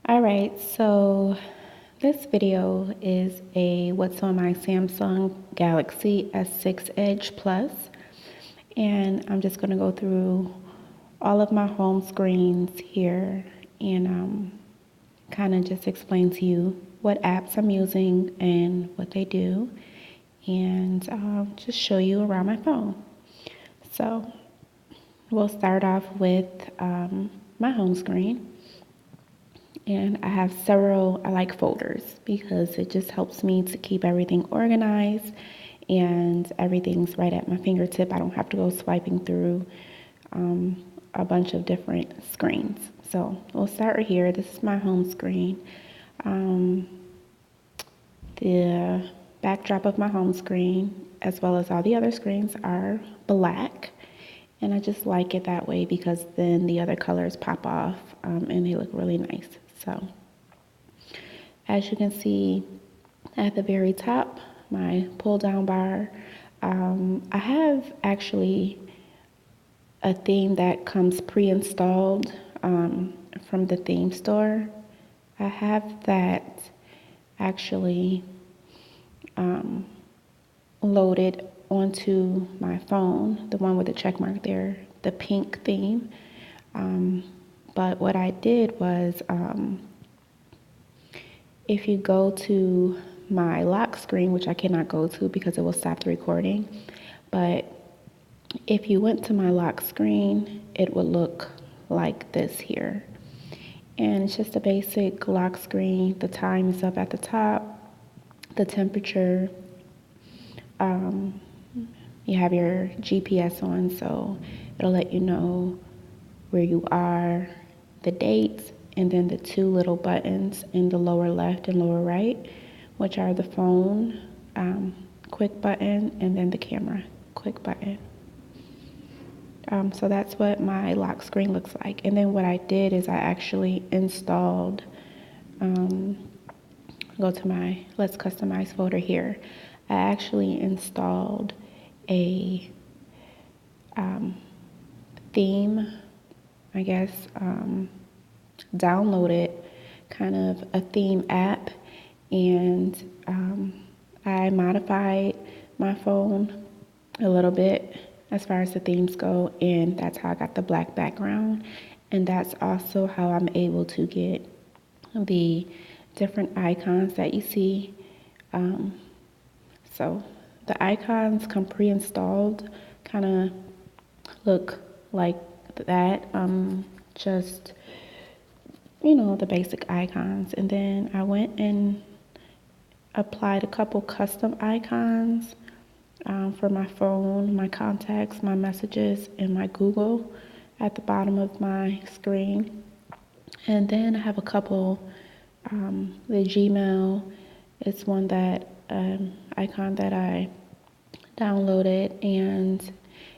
All right, so this video is a what's on my Samsung Galaxy S6 Edge Plus, and I'm just going to go through all of my home screens here and kind of just explain to you what apps I'm using and what they do, and just show you around my phone. So we'll start off with my home screen. And I have several, I like folders because it just helps me to keep everything organized and everything's right at my fingertip. I don't have to go swiping through a bunch of different screens. So we'll start right here. This is my home screen. The backdrop of my home screen, as well as all the other screens, are black. And I just like it that way because then the other colors pop off and they look really nice. So as you can see at the very top, my pull down bar, I have actually a theme that comes pre-installed from the theme store. I have that actually loaded onto my phone, the one with the check mark there, the pink theme. But what I did was, if you go to my lock screen, which I cannot go to because it will stop the recording, but if you went to my lock screen, it would look like this here. And it's just a basic lock screen. The time is up at the top, the temperature. You have your GPS on, so it'll let you know where you are, the dates, and then the two little buttons in the lower left and lower right, which are the phone quick button and then the camera quick button. So that's what my lock screen looks like. And then what I did is I actually installed, go to my Let's Customize folder here. I actually installed a theme, I guess, downloaded kind of a theme app, and I modified my phone a little bit as far as the themes go, and that's how I got the black background, and that's also how I'm able to get the different icons that you see. So the icons come pre-installed, kind of look like that, just, you know, the basic icons. And then I went and applied a couple custom icons for my phone, my contacts, my messages, and my Google at the bottom of my screen. And then I have a couple, the Gmail is one that icon that I downloaded, and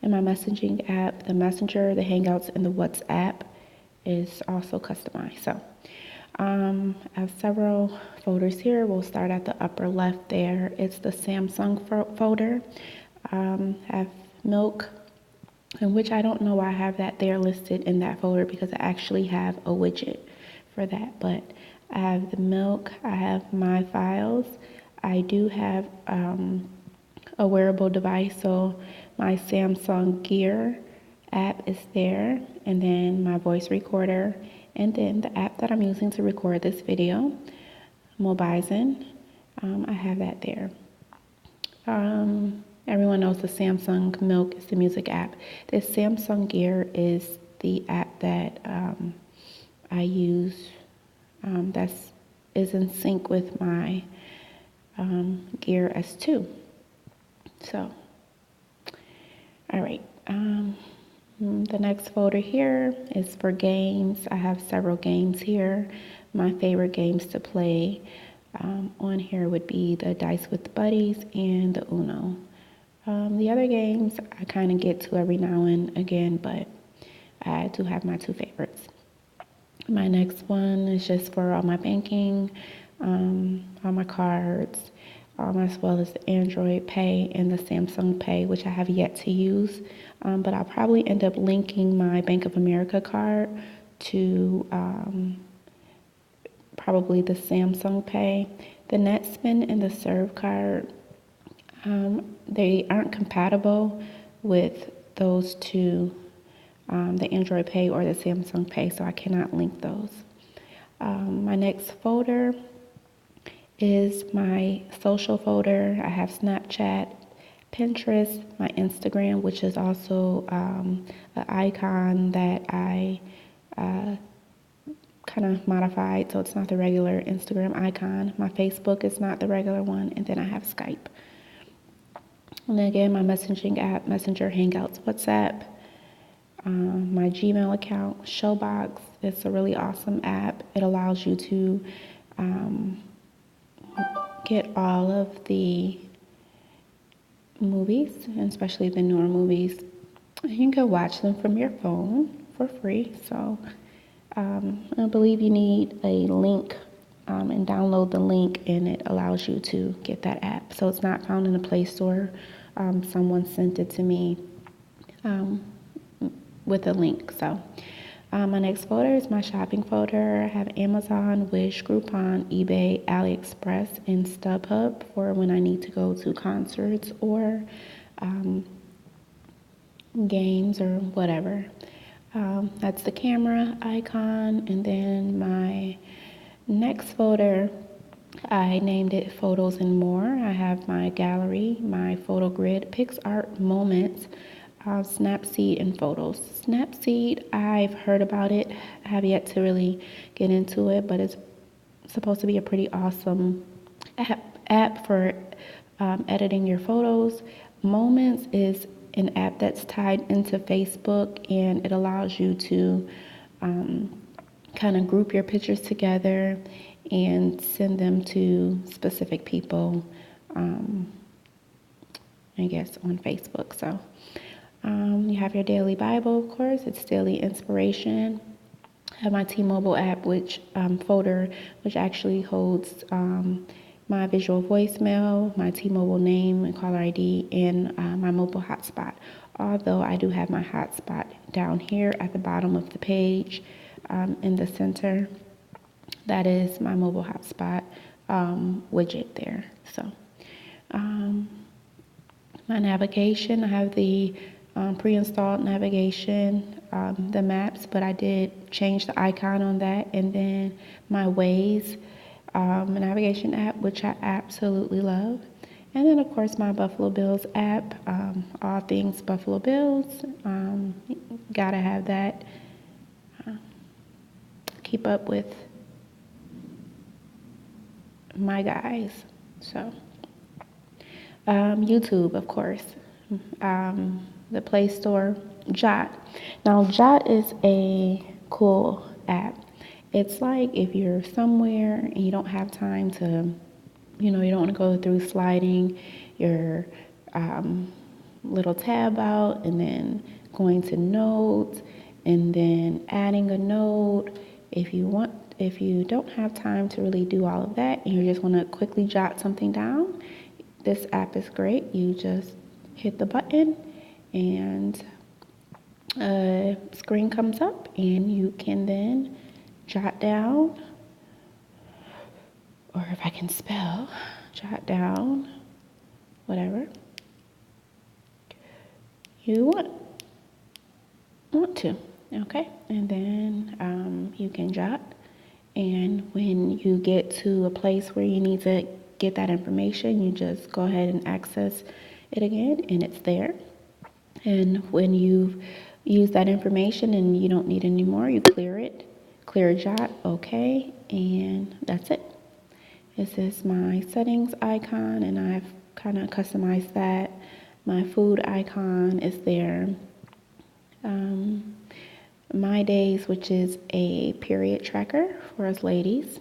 in my messaging app, the Messenger, the Hangouts, and the WhatsApp is also customized. So I have several folders here. We'll start at the upper left there. It's the Samsung folder. I have Milk, in which I don't know why I have that there listed in that folder because I actually have a widget for that. But I have the Milk, I have my files. I do have a wearable device, so my Samsung Gear app is there, and then my voice recorder, and then the app that I'm using to record this video, Mobizen. I have that there. Everyone knows the Samsung Milk is the music app. The Samsung Gear is the app that I use that is in sync with my Gear S2. So, all right. The next folder here is for games. I have several games here. My favorite games to play on here would be the Dice with Buddies and the Uno. The other games I kind of get to every now and again, but I do have my two favorites. My next one is just for all my banking, all my cards, as well as the Android Pay and the Samsung Pay, which I have yet to use. But I'll probably end up linking my Bank of America card to probably the Samsung Pay. The Netspend and the Serve card, they aren't compatible with those two, the Android Pay or the Samsung Pay, so I cannot link those. My next folder is my social folder. I have Snapchat, Pinterest, my Instagram, which is also an icon that I kind of modified, so it's not the regular Instagram icon. My Facebook is not the regular one, and then I have Skype. And then again, my messaging app, Messenger, Hangouts, WhatsApp, my Gmail account, Showbox. It's a really awesome app. It allows you to get all of the movies, and especially the newer movies. You can watch them from your phone for free. So I believe you need a link and download the link, and it allows you to get that app. So it's not found in the Play Store. Someone sent it to me with a link. So my next folder is my shopping folder. I have Amazon, Wish, Groupon, eBay, AliExpress, and StubHub for when I need to go to concerts or games or whatever. That's the camera icon. And then my next folder, I named it Photos and More. I have my gallery, my photo grid, PicsArt, Moments, Snapseed, and Photos. Snapseed, I've heard about it. I have yet to really get into it, but it's supposed to be a pretty awesome app for editing your photos. Moments is an app that's tied into Facebook, and it allows you to kind of group your pictures together and send them to specific people, I guess, on Facebook. So you have your daily Bible, of course. It's daily inspiration. I have my T-Mobile app, which folder, which actually holds my visual voicemail, my T-Mobile name and caller ID, and my mobile hotspot. Although I do have my hotspot down here at the bottom of the page, in the center. That is my mobile hotspot widget there. So my navigation, I have the pre-installed navigation, the maps, but I did change the icon on that. And then my Waze navigation app, which I absolutely love. And then, of course, my Buffalo Bills app, all things Buffalo Bills. Gotta have that. Keep up with my guys. So YouTube, of course. The Play Store, Jot. Now, Jot is a cool app. It's like if you're somewhere and you don't have time to, you don't want to go through sliding your little tab out and then going to notes and then adding a note. If you don't have time to really do all of that and you just want to quickly jot something down, this app is great. You just hit the button and a screen comes up and you can then jot down, or if I can spell, jot down whatever you want to, okay? And then you can jot, and when you get to a place where you need to get that information, you just go ahead and access it again, and it's there. And when you've used that information and you don't need it anymore, you clear Jot, okay, and that's it. This is my settings icon, and I've kind of customized that. My food icon is there. My Days, which is a period tracker for us ladies.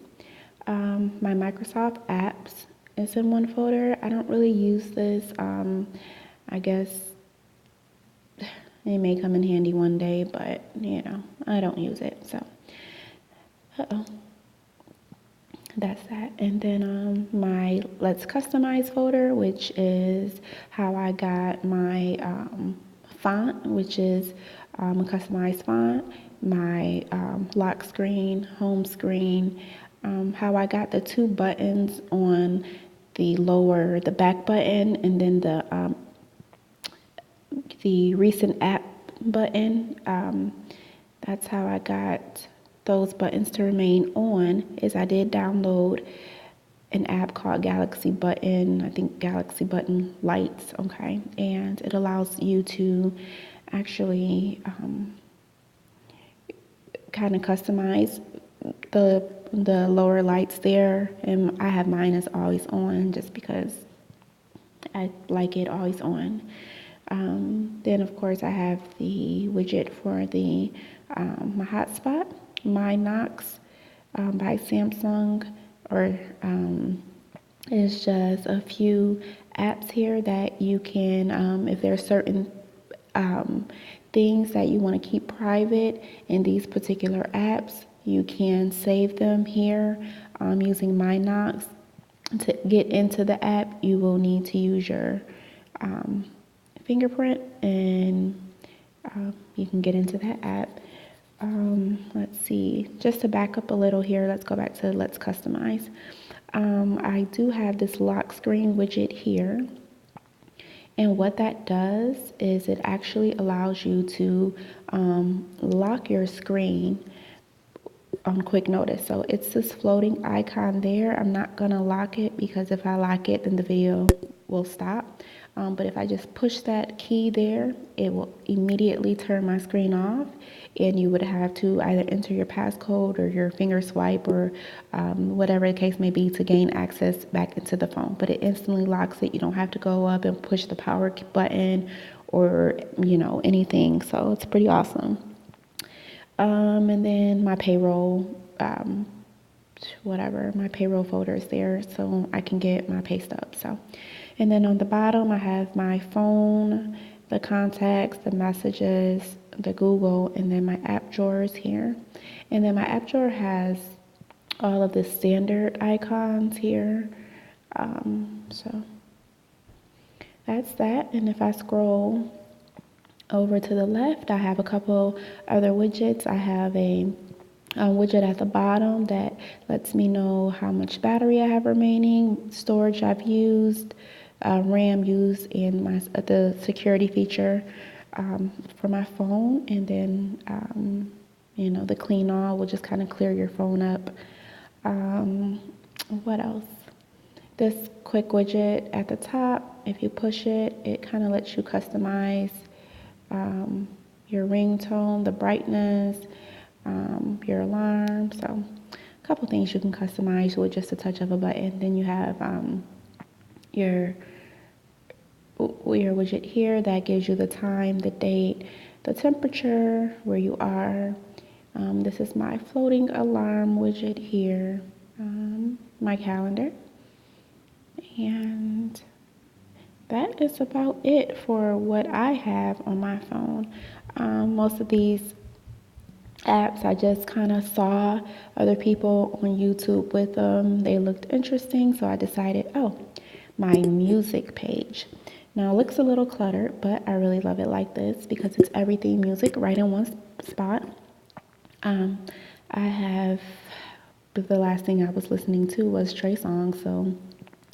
My Microsoft apps is in one folder. I don't really use this. I guess it may come in handy one day, but I don't use it. So, that's that. And then my Let's Customize folder, which is how I got my font, which is a customized font, my lock screen, home screen, how I got the two buttons on the back button, and then the recent app button. That's how I got those buttons to remain on. Is I did download an app called Galaxy Button, I think Galaxy Button Lights, okay, and it allows you to actually kind of customize the lower lights there, and I have mine as always on just because I like it always on. Then of course I have the widget for the my hotspot, My Knox by Samsung, or it's just a few apps here that you can, if there are certain things that you want to keep private in these particular apps, you can save them here using My Knox. To get into the app, you will need to use your fingerprint, and you can get into that app. Let's see, just to back up a little here, let's go back to Let's Customize. I do have this lock screen widget here, and what that does is it actually allows you to lock your screen on quick notice. So it's this floating icon there. I'm not gonna lock it because if I lock it, then the video will stop. But if I just push that key there, it will immediately turn my screen off, and you would have to either enter your passcode or your finger swipe, or whatever the case may be, to gain access back into the phone. But it instantly locks it. You don't have to go up and push the power button or anything. So it's pretty awesome. And then my payroll, my payroll folder is there, so I can get my pay stub. So, and then on the bottom, I have my phone, the contacts, the messages, the Google, and then my app drawers here. And then my app drawer has all of the standard icons here. So that's that. And if I scroll over to the left, I have a couple other widgets. I have a widget at the bottom that lets me know how much battery I have remaining, storage I've used, RAM used, and the security feature for my phone. And then the clean all will just kind of clear your phone up. What else? This quick widget at the top, if you push it, it kind of lets you customize your ringtone, the brightness, your alarm. So a couple things you can customize with just a touch of a button. Then you have your widget here that gives you the time, the date, the temperature, where you are. This is my floating alarm widget here, my calendar. And that is about it for what I have on my phone. Most of these apps I just kind of saw other people on YouTube with them. They looked interesting, so I decided, my music page. Now it looks a little cluttered, but I really love it like this because it's everything music right in one spot. I have, the last thing I was listening to was Trey Songz, so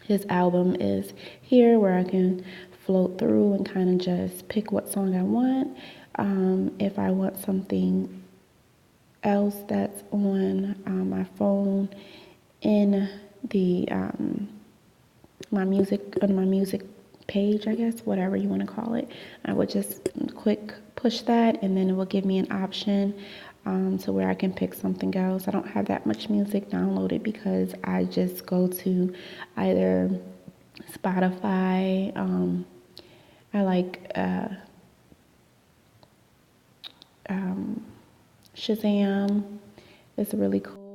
his album is here where I can float through and kind of just pick what song I want. If I want something else that's on my phone in the my music page, I guess, whatever you want to call it, I would just quick push that, and then it will give me an option to where I can pick something else. I don't have that much music downloaded because I just go to either Spotify. I like Shazam. It's really cool.